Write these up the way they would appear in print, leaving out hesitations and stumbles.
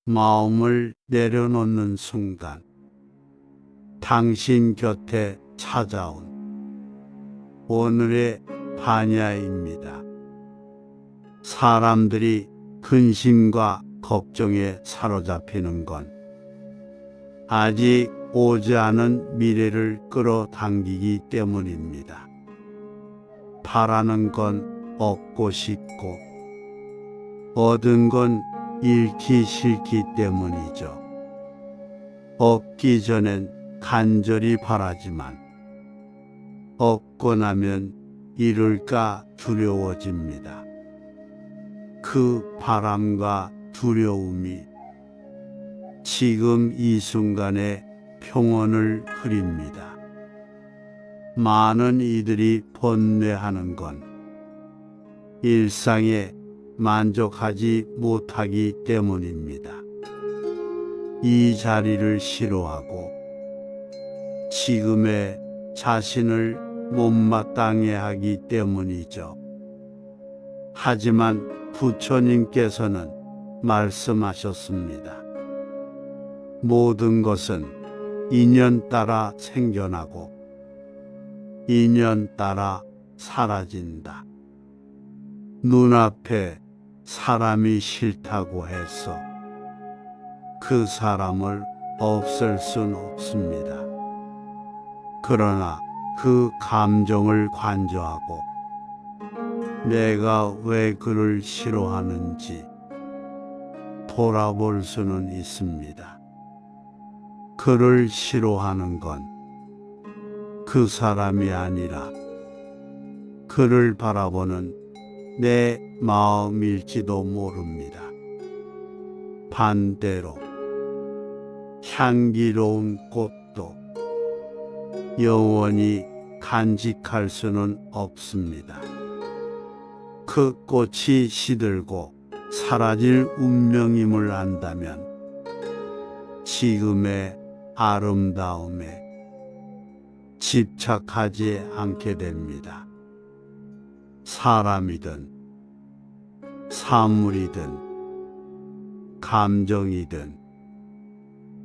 마음을 내려놓는 순간 당신 곁에 찾아온 오늘의 반야입니다. 사람들이 근심과 걱정에 사로잡히는 건 아직 오지 않은 미래를 끌어당기기 때문입니다. 바라는 건 얻고 싶고 얻은 건 잃기 싫기 때문이죠. 얻기 전엔 간절히 바라지만 얻고 나면 잃을까 두려워집니다. 그 바람과 두려움이 지금 이 순간에 평온을 흐립니다. 많은 이들이 번뇌하는 건 일상에 만족하지 못하기 때문입니다. 이 자리를 싫어하고 지금의 자신을 못마땅해 하기 때문이죠. 하지만 부처님께서는 말씀하셨습니다. 모든 것은 인연 따라 생겨나고 인연 따라 사라진다. 눈앞에 사람이 싫다고 해서 그 사람을 없앨 순 없습니다. 그러나 그 감정을 관조하고 내가 왜 그를 싫어하는지 돌아볼 수는 있습니다. 그를 싫어하는 건 그 사람이 아니라 그를 바라보는 내 마음일지도 모릅니다. 반대로 향기로운 꽃도 영원히 간직할 수는 없습니다. 그 꽃이 시들고 사라질 운명임을 안다면 지금의 아름다움에 집착하지 않게 됩니다. 사람이든 사물이든 감정이든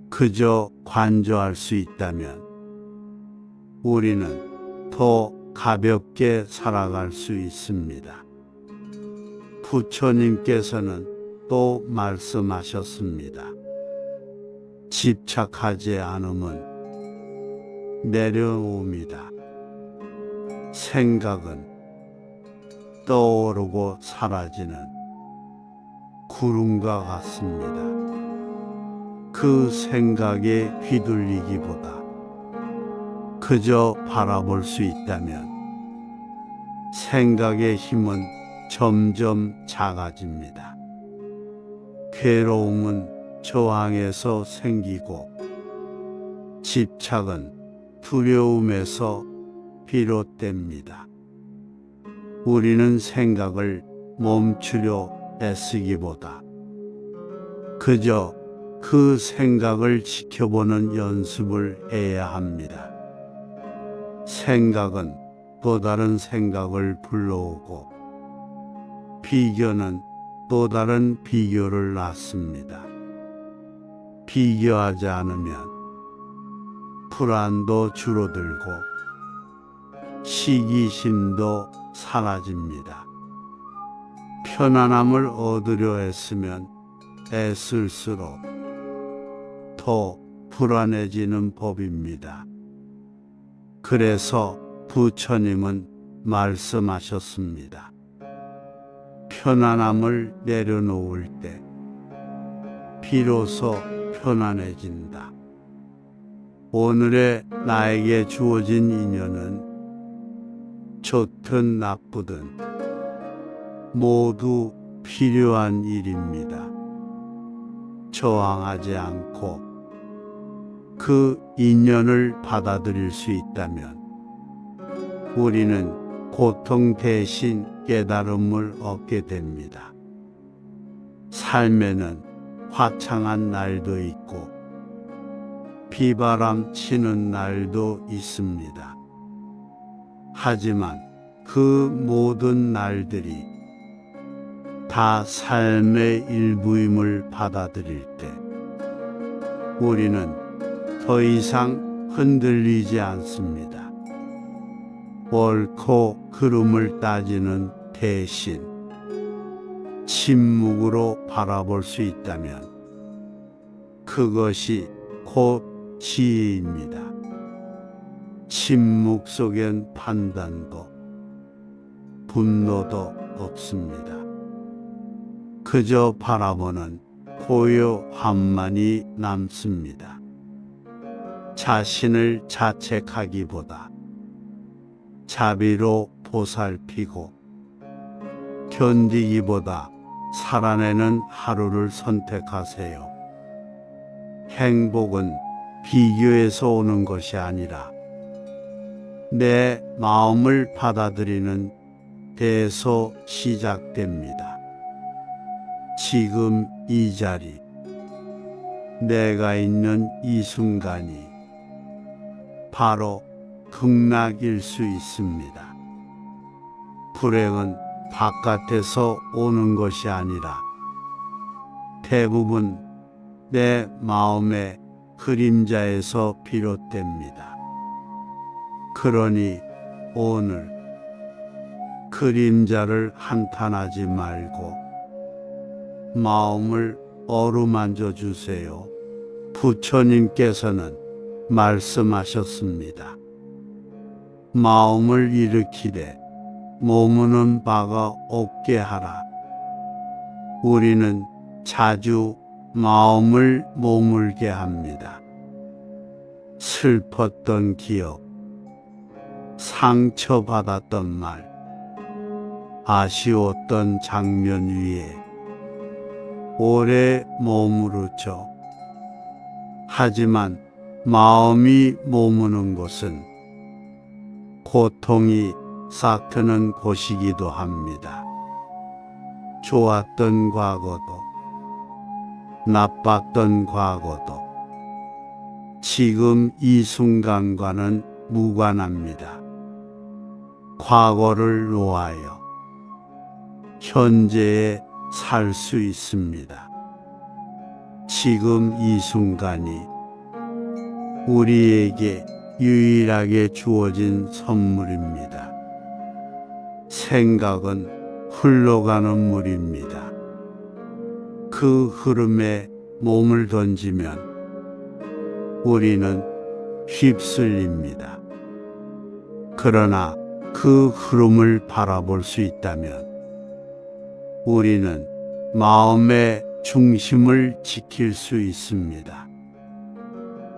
그저 관조할 수 있다면 우리는 더 가볍게 살아갈 수 있습니다. 부처님께서는 또 말씀하셨습니다. 집착하지 않음은 내려옵니다. 생각은 떠오르고 사라지는 구름과 같습니다. 그 생각에 휘둘리기보다 그저 바라볼 수 있다면 생각의 힘은 점점 작아집니다. 괴로움은 저항에서 생기고 집착은 두려움에서 비롯됩니다. 우리는 생각을 멈추려 애쓰기보다 그저 그 생각을 지켜보는 연습을 해야 합니다. 생각은 또 다른 생각을 불러오고 비교는 또 다른 비교를 낳습니다. 비교하지 않으면 불안도 줄어들고 시기심도 사라집니다. 편안함을 얻으려 했으면 애쓸수록 더 불안해지는 법입니다. 그래서 부처님은 말씀하셨습니다. 편안함을 내려놓을 때 비로소 편안해진다. 오늘의 나에게 주어진 인연은 좋든 나쁘든 모두 필요한 일입니다. 저항하지 않고 그 인연을 받아들일 수 있다면 우리는 고통 대신 깨달음을 얻게 됩니다. 삶에는 화창한 날도 있고 비바람 치는 날도 있습니다. 하지만 그 모든 날들이 다 삶의 일부임을 받아들일 때 우리는 더 이상 흔들리지 않습니다. 옳고 그름을 따지는 대신 침묵으로 바라볼 수 있다면 그것이 곧 지혜입니다. 침묵 속엔 판단도 분노도 없습니다. 그저 바라보는 고요함만이 남습니다. 자신을 자책하기보다 자비로 보살피고 견디기보다 살아내는 하루를 선택하세요. 행복은 비교에서 오는 것이 아니라 내 마음을 받아들이는 데에서 시작됩니다. 지금 이 자리, 내가 있는 이 순간이 바로 극락일 수 있습니다. 불행은 바깥에서 오는 것이 아니라 대부분 내 마음의 그림자에서 비롯됩니다. 그러니 오늘 그림자를 한탄하지 말고 마음을 어루만져 주세요. 부처님께서는 말씀하셨습니다. 마음을 일으키되 머무는 바가 없게 하라. 우리는 자주 마음을 머물게 합니다. 슬펐던 기억, 상처받았던 말, 아쉬웠던 장면 위에 오래 머무르죠. 하지만 마음이 머무는 곳은 고통이 싹트는 곳이기도 합니다. 좋았던 과거도 나빴던 과거도 지금 이 순간과는 무관합니다. 과거를 놓아여 현재에 살 수 있습니다. 지금 이 순간이 우리에게 유일하게 주어진 선물입니다. 생각은 흘러가는 물입니다. 그 흐름에 몸을 던지면 우리는 휩쓸립니다. 그러나 그 흐름을 바라볼 수 있다면 우리는 마음의 중심을 지킬 수 있습니다.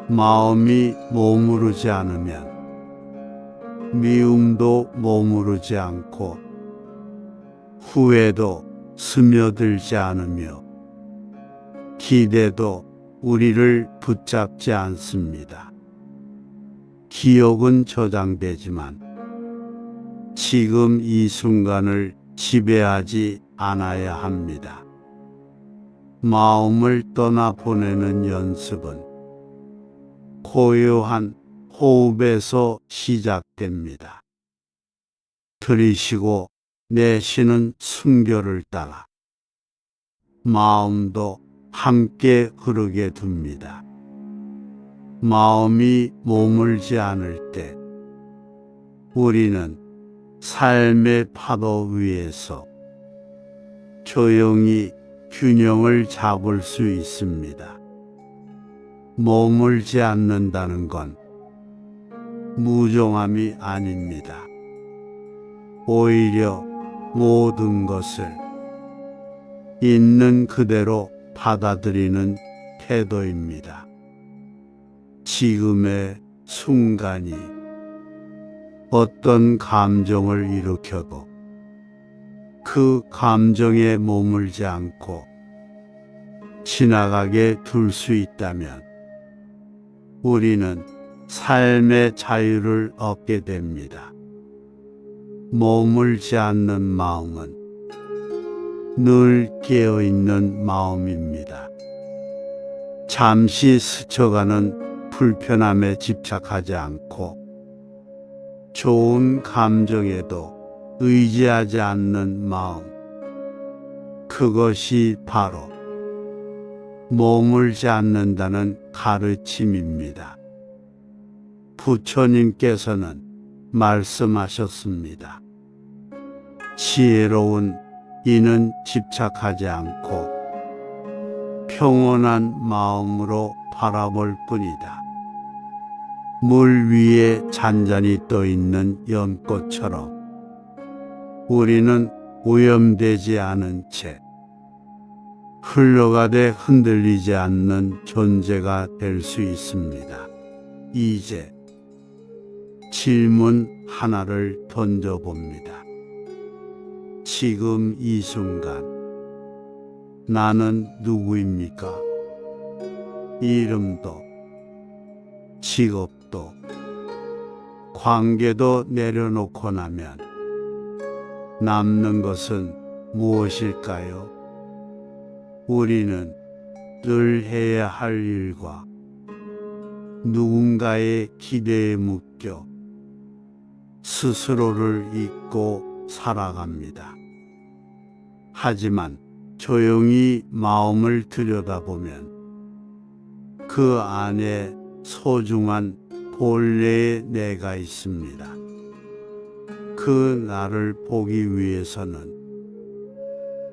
마음이 머무르지 않으면 미움도 머무르지 않고 후회도 스며들지 않으며 기대도 우리를 붙잡지 않습니다. 기억은 저장되지만 지금 이 순간을 지배하지 않아야 합니다. 마음을 떠나보내는 연습은 고요한 호흡에서 시작됩니다. 들이쉬고 내쉬는 순결을 따라 마음도 함께 흐르게 둡니다. 마음이 머물지 않을 때 우리는 삶의 파도 위에서 조용히 균형을 잡을 수 있습니다. 머물지 않는다는 건 무정함이 아닙니다. 오히려 모든 것을 있는 그대로 받아들이는 태도입니다. 지금의 순간이 어떤 감정을 일으켜도 그 감정에 머물지 않고 지나가게 둘 수 있다면 우리는 삶의 자유를 얻게 됩니다. 머물지 않는 마음은 늘 깨어있는 마음입니다. 잠시 스쳐가는 불편함에 집착하지 않고 좋은 감정에도 의지하지 않는 마음. 그것이 바로 머물지 않는다는 가르침입니다. 부처님께서는 말씀하셨습니다. 지혜로운 이는 집착하지 않고 평온한 마음으로 바라볼 뿐이다. 물 위에 잔잔히 떠 있는 연꽃처럼 우리는 오염되지 않은 채 흘러가되 흔들리지 않는 존재가 될 수 있습니다. 이제 질문 하나를 던져봅니다. 지금 이 순간 나는 누구입니까? 이름도 직업도 관계도 내려놓고 나면 남는 것은 무엇일까요? 우리는 늘 해야 할 일과 누군가의 기대에 묶여 스스로를 잊고 살아갑니다. 하지만 조용히 마음을 들여다보면 그 안에 소중한 본래의 내가 있습니다. 그 나를 보기 위해서는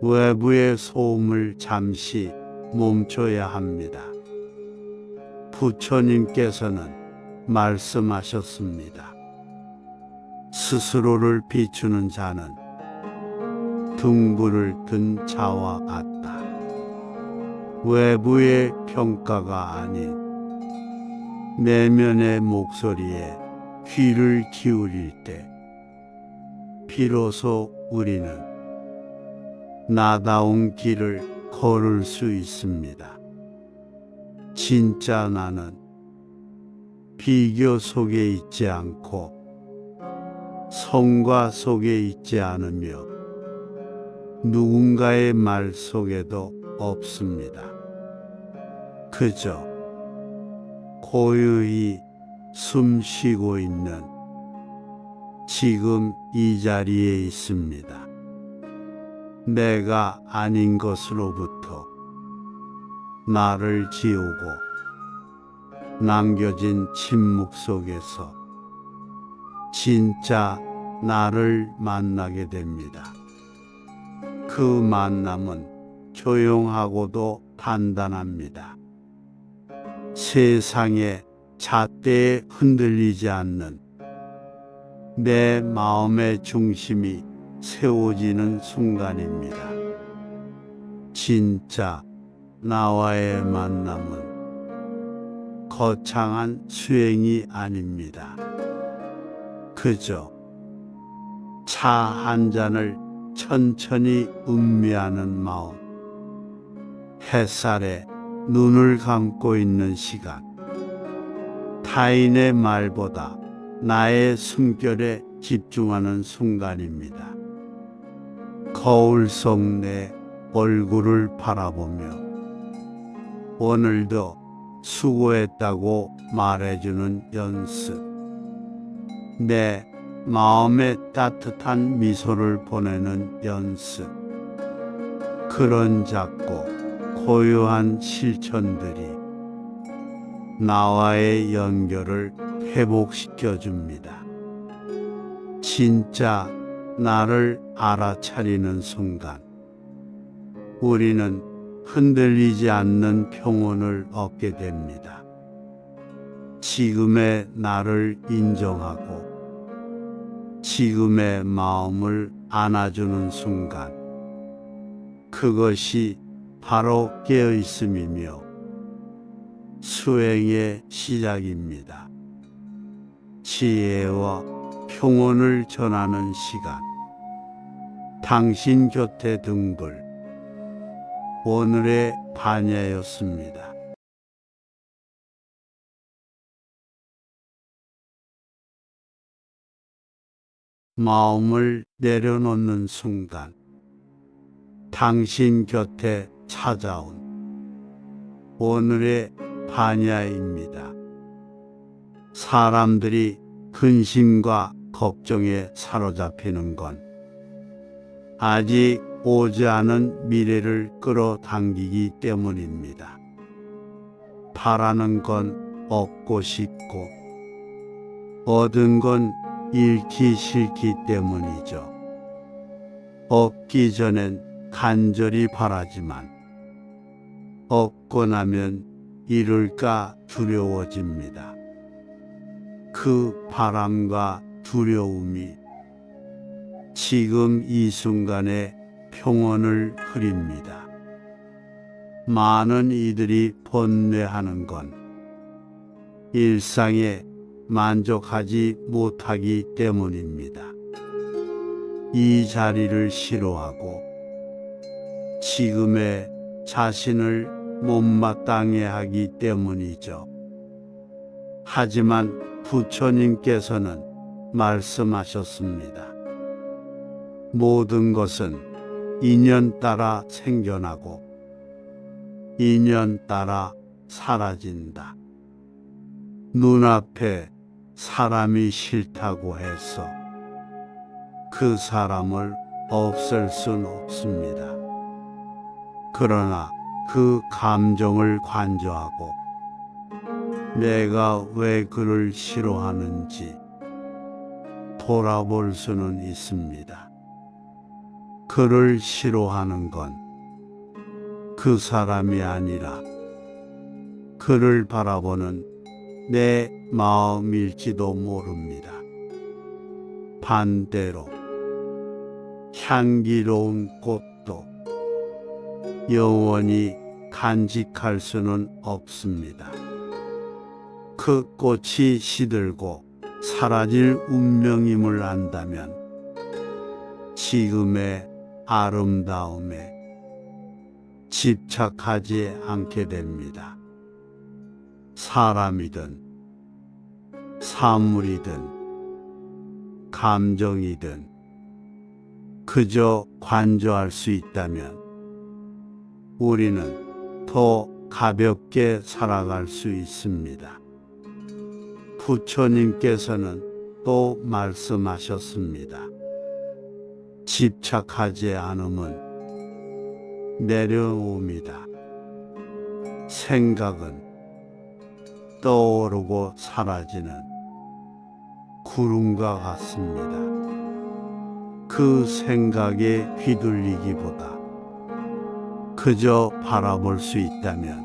외부의 소음을 잠시 멈춰야 합니다. 부처님께서는 말씀하셨습니다. 스스로를 비추는 자는 등불을 든 자와 같다. 외부의 평가가 아닌 내면의 목소리에 귀를 기울일 때 비로소 우리는 나다운 길을 걸을 수 있습니다. 진짜 나는 비교 속에 있지 않고 성과 속에 있지 않으며 누군가의 말 속에도 없습니다. 그저 고요히 숨 쉬고 있는 지금 이 자리에 있습니다. 내가 아닌 것으로부터 나를 지우고 남겨진 침묵 속에서 진짜 나를 만나게 됩니다. 그 만남은 조용하고도 단단합니다. 세상의 잣대에 흔들리지 않는 내 마음의 중심이 세워지는 순간입니다. 진짜 나와의 만남은 거창한 수행이 아닙니다. 그저 차 한 잔을 천천히 음미하는 마음, 햇살에 눈을 감고 있는 시간, 타인의 말보다 나의 숨결에 집중하는 순간입니다. 거울 속 내 얼굴을 바라보며 오늘도 수고했다고 말해주는 연습, 내 마음에 따뜻한 미소를 보내는 연습, 그런 작고 고요한 실천들이 나와의 연결을 회복시켜 줍니다. 진짜 나를 알아차리는 순간 우리는 흔들리지 않는 평온을 얻게 됩니다. 지금의 나를 인정하고 지금의 마음을 안아주는 순간 그것이 바로 깨어있음이며 수행의 시작입니다. 지혜와 평온을 전하는 시간, 당신 곁에 등불, 오늘의 반야였습니다. 마음을 내려놓는 순간, 당신 곁에 찾아온 오늘의 반야입니다. 사람들이 근심과 걱정에 사로잡히는 건 아직 오지 않은 미래를 끌어당기기 때문입니다. 바라는 건 얻고 싶고 얻은 건 잃기 싫기 때문이죠. 얻기 전엔 간절히 바라지만 얻고 나면 잃을까 두려워집니다. 그 바람과 두려움이 지금 이 순간에 평온을 흐립니다. 많은 이들이 번뇌하는 건 일상에 만족하지 못하기 때문입니다. 이 자리를 싫어하고 지금의 자신을 못마땅해 하기 때문이죠. 하지만 부처님께서는 말씀하셨습니다. 모든 것은 인연 따라 생겨나고 인연 따라 사라진다. 눈앞에 사람이 싫다고 해서 그 사람을 없앨 순 없습니다. 그러나 그 감정을 관조하고 내가 왜 그를 싫어하는지 돌아볼 수는 있습니다. 그를 싫어하는 건 그 사람이 아니라 그를 바라보는 내 마음일지도 모릅니다. 반대로 향기로운 꽃도 영원히 간직할 수는 없습니다. 그 꽃이 시들고 사라질 운명임을 안다면 지금의 아름다움에 집착하지 않게 됩니다. 사람이든 사물이든 감정이든 그저 관조할 수 있다면 우리는 더 가볍게 살아갈 수 있습니다. 부처님께서는 또 말씀하셨습니다. 집착하지 않음은 내려옵니다. 생각은 떠오르고 사라지는 구름과 같습니다. 그 생각에 휘둘리기보다 그저 바라볼 수 있다면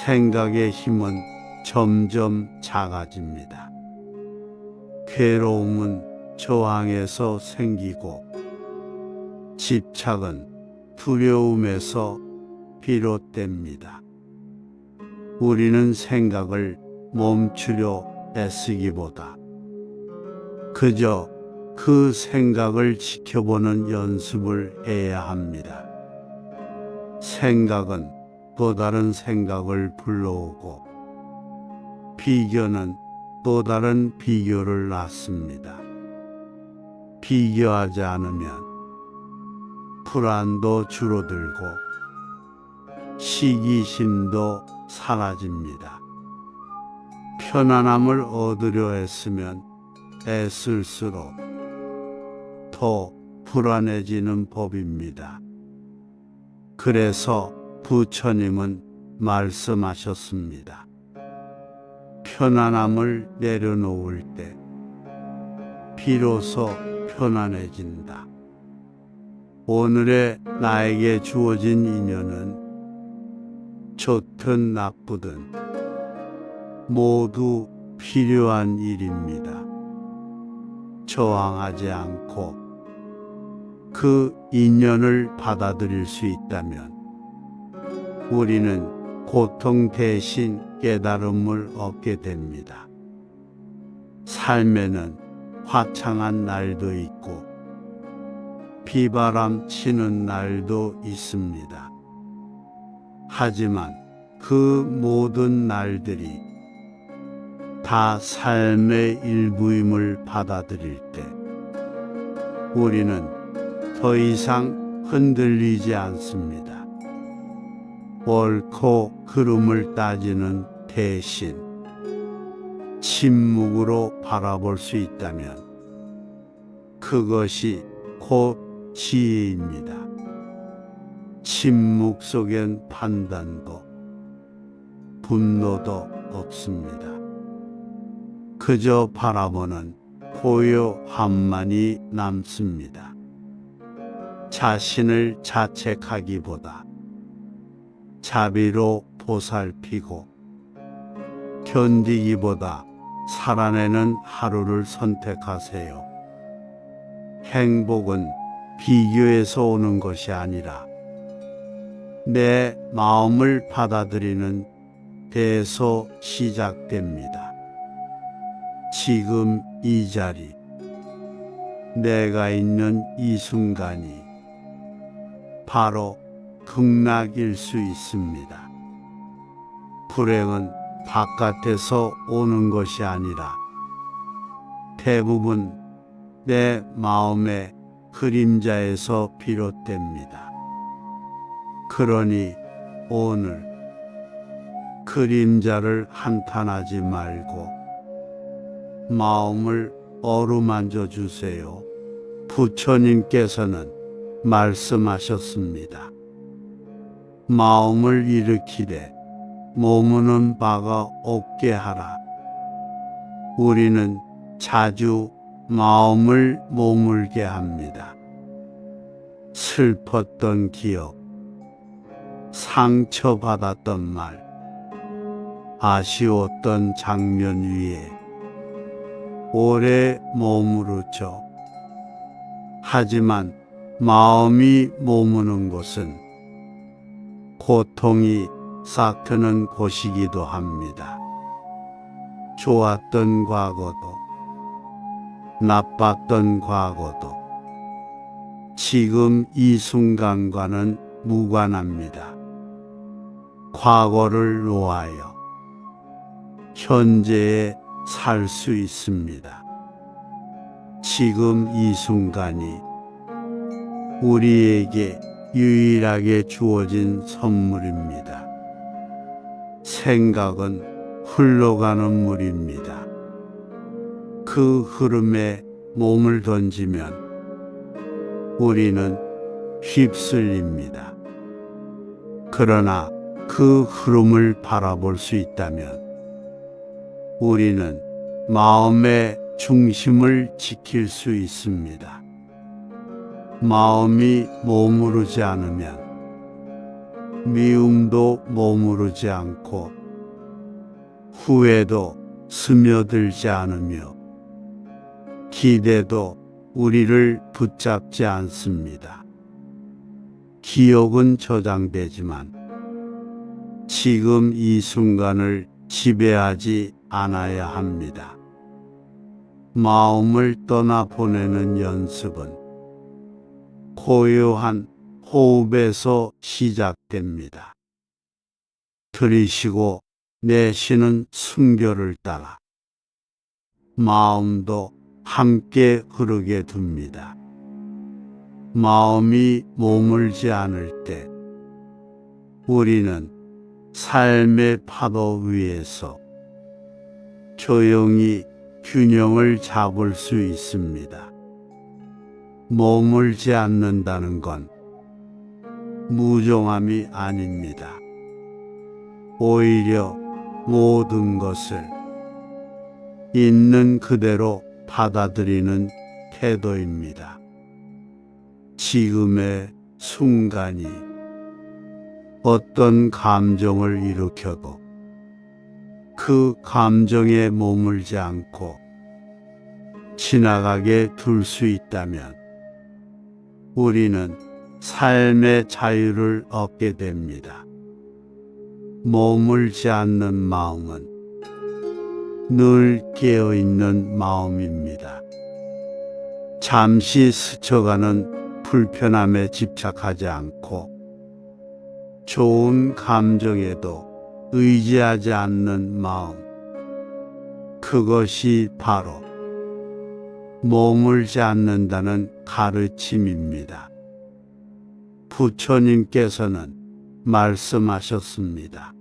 생각의 힘은 점점 작아집니다. 괴로움은 저항에서 생기고 집착은 두려움에서 비롯됩니다. 우리는 생각을 멈추려 애쓰기보다 그저 그 생각을 지켜보는 연습을 해야 합니다. 생각은 또 다른 생각을 불러오고 비교는 또 다른 비교를 낳습니다. 비교하지 않으면 불안도 줄어들고 시기심도 사라집니다. 편안함을 얻으려 했으면 애쓸수록 더 불안해지는 법입니다. 그래서 부처님은 말씀하셨습니다. 편안함을 내려놓을 때 비로소 편안해진다. 오늘의 나에게 주어진 인연은 좋든 나쁘든 모두 필요한 일입니다. 저항하지 않고 그 인연을 받아들일 수 있다면 우리는 고통 대신 깨달음을 얻게 됩니다. 삶에는 화창한 날도 있고 비바람 치는 날도 있습니다. 하지만 그 모든 날들이 다 삶의 일부임을 받아들일 때 우리는 더 이상 흔들리지 않습니다. 옳고 그름을 따지는 대신 침묵으로 바라볼 수 있다면 그것이 곧 지혜입니다. 침묵 속엔 판단도 분노도 없습니다. 그저 바라보는 고요함만이 남습니다. 자신을 자책하기보다 자비로 보살피고 견디기보다 살아내는 하루를 선택하세요. 행복은 비교에서 오는 것이 아니라 내 마음을 받아들이는 데에서 시작됩니다. 지금 이 자리, 내가 있는 이 순간이 바로 극락일 수 있습니다. 불행은 바깥에서 오는 것이 아니라 대부분 내 마음의 그림자에서 비롯됩니다. 그러니 오늘 그림자를 한탄하지 말고 마음을 어루만져 주세요. 부처님께서는 말씀하셨습니다. 마음을 일으키되 머무는 바가 없게 하라. 우리는 자주 마음을 머물게 합니다. 슬펐던 기억, 상처받았던 말, 아쉬웠던 장면 위에 오래 머무르죠. 하지만 마음이 머무는 곳은 고통이 싹트는 곳이기도 합니다. 좋았던 과거도 나빴던 과거도 지금 이 순간과는 무관합니다. 과거를 놓아여 현재에 살 수 있습니다. 지금 이 순간이 우리에게 유일하게 주어진 선물입니다. 생각은 흘러가는 물입니다. 그 흐름에 몸을 던지면 우리는 휩쓸립니다. 그러나 그 흐름을 바라볼 수 있다면 우리는 마음의 중심을 지킬 수 있습니다. 마음이 머무르지 않으면 미움도 머무르지 않고 후회도 스며들지 않으며 기대도 우리를 붙잡지 않습니다. 기억은 저장되지만 지금 이 순간을 지배하지 않아야 합니다. 마음을 떠나보내는 연습은 고요한 호흡에서 시작됩니다. 들이쉬고 내쉬는 순결을 따라 마음도 함께 흐르게 둡니다. 마음이 머물지 않을 때 우리는 삶의 파도 위에서 조용히 균형을 잡을 수 있습니다. 머물지 않는다는 건 무정함이 아닙니다. 오히려 모든 것을 있는 그대로 받아들이는 태도입니다. 지금의 순간이 어떤 감정을 일으켜도 그 감정에 머물지 않고 지나가게 둘 수 있다면 우리는 삶의 자유를 얻게 됩니다. 머물지 않는 마음은 늘 깨어있는 마음입니다. 잠시 스쳐가는 불편함에 집착하지 않고 좋은 감정에도 의지하지 않는 마음, 그것이 바로 머물지 않는다는 가르침입니다. 부처님께서는 말씀하셨습니다.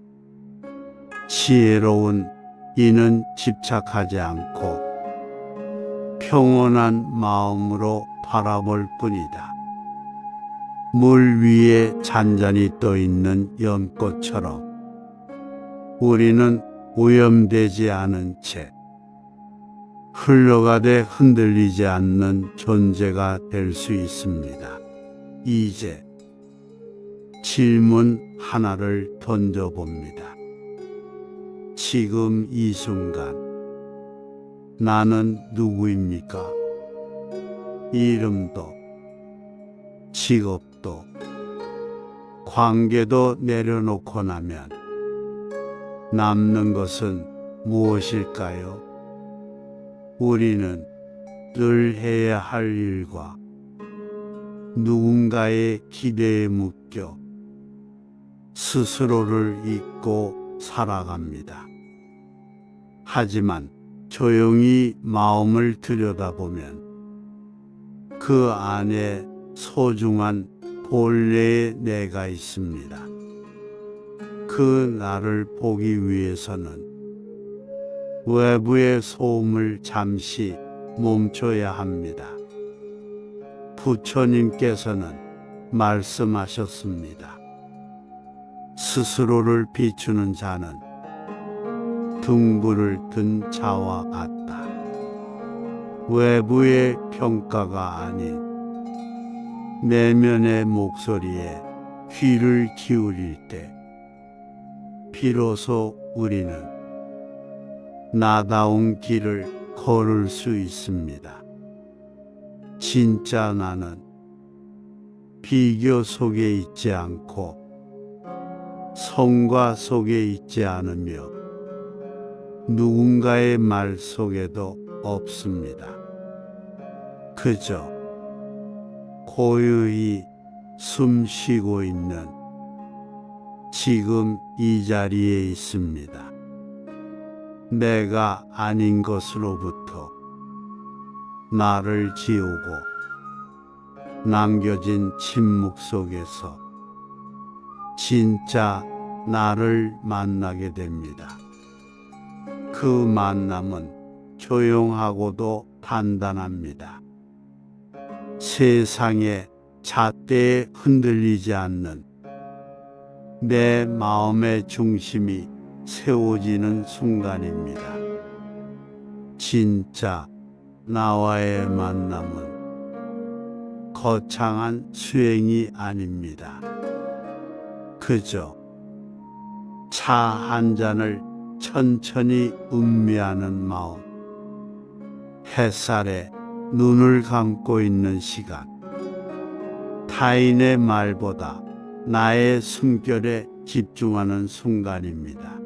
지혜로운 이는 집착하지 않고 평온한 마음으로 바라볼 뿐이다. 물 위에 잔잔히 떠 있는 연꽃처럼 우리는 오염되지 않은 채 흘러가되 흔들리지 않는 존재가 될 수 있습니다. 이제 질문 하나를 던져봅니다. 지금 이 순간 나는 누구입니까? 이름도 직업도 관계도 내려놓고 나면 남는 것은 무엇일까요? 우리는 늘 해야 할 일과 누군가의 기대에 묶여 스스로를 잊고 살아갑니다. 하지만 조용히 마음을 들여다보면 그 안에 소중한 본래의 내가 있습니다. 그 나를 보기 위해서는 외부의 소음을 잠시 멈춰야 합니다. 부처님께서는 말씀하셨습니다. 스스로를 비추는 자는 등불을 든 자와 같다. 외부의 평가가 아닌 내면의 목소리에 귀를 기울일 때 비로소 우리는 나다운 길을 걸을 수 있습니다. 진짜 나는 비교 속에 있지 않고 성과 속에 있지 않으며 누군가의 말 속에도 없습니다. 그저 고요히 숨 쉬고 있는 지금 이 자리에 있습니다. 내가 아닌 것으로부터 나를 지우고 남겨진 침묵 속에서 진짜 나를 만나게 됩니다. 그 만남은 조용하고도 단단합니다. 세상의 잣대에 흔들리지 않는 내 마음의 중심이 세워지는 순간입니다. 진짜 나와의 만남은 거창한 수행이 아닙니다. 그저 차 한 잔을 천천히 음미하는 마음, 햇살에 눈을 감고 있는 시간, 타인의 말보다 나의 숨결에 집중하는 순간입니다.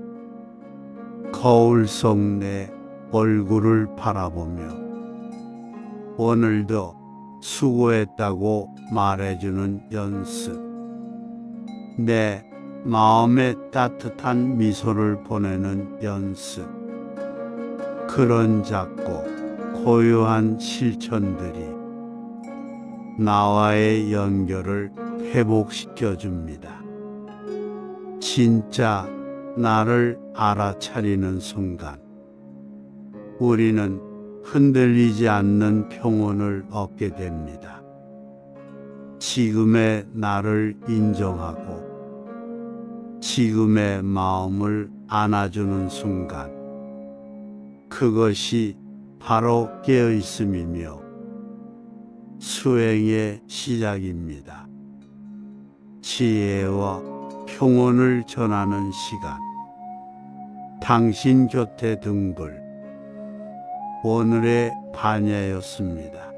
거울 속 내 얼굴을 바라보며 오늘도 수고했다고 말해주는 연습, 내 마음에 따뜻한 미소를 보내는 연습, 그런 작고 고요한 실천들이 나와의 연결을 회복시켜 줍니다. 진짜 나를 알아차리는 순간 우리는 흔들리지 않는 평온을 얻게 됩니다. 지금의 나를 인정하고 지금의 마음을 안아주는 순간, 그것이 바로 깨어있음이며 수행의 시작입니다. 지혜와 평온을 전하는 시간, 당신 곁에 등불, 오늘의 반야였습니다.